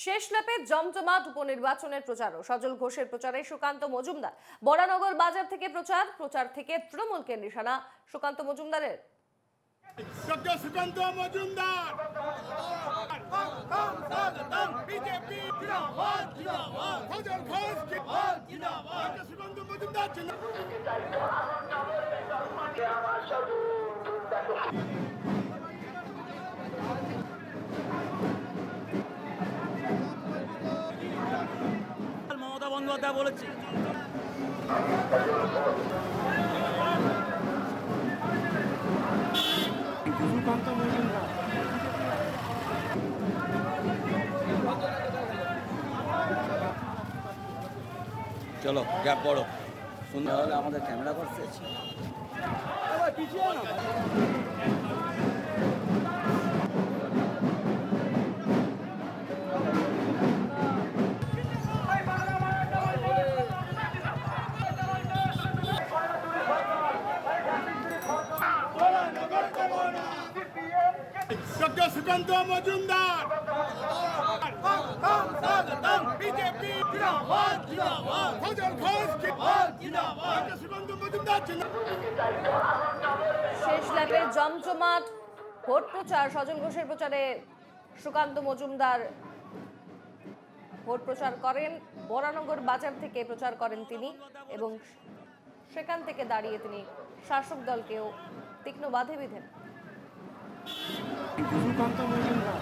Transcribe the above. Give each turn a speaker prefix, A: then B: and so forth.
A: শেষ ল্যাপে জমজমাট উপনির্বাচনের প্রচারও সজল ঘোষের প্রচারে সুকান্ত মজুমদার। বরানগর বাজার থেকে প্রচার থেকে তৃণমূলকে নিশানা সুকান্ত মজুমদারের।
B: Doctor Sukanta Majumdar BJP Sajal Ghosh doctor Sukanta Majumdar
C: Mamata Bandyopadhyay বলেছে
D: চলো গ্যাপ বড় সুন্দর হলে আমাদের ক্যামেরা করছে।
B: Doctor Sukanta Majumdar BJP Sajal Ghosh doctor Sukanta Majumdar
A: শেষ ল্যাপে জমজমাট ভোট প্রচার সজল ঘোষের প্রচারে সুকান্ত মজুমদার ভোট প্রচার করেন। বরানগর বাজার থেকে প্রচার করেন তিনি এবং সেখান থেকে দাঁড়িয়ে তিনি শাসক দলকেও তীক্ষ্ণ বাধে বিধেন।
B: সুকান্ত মজুমদার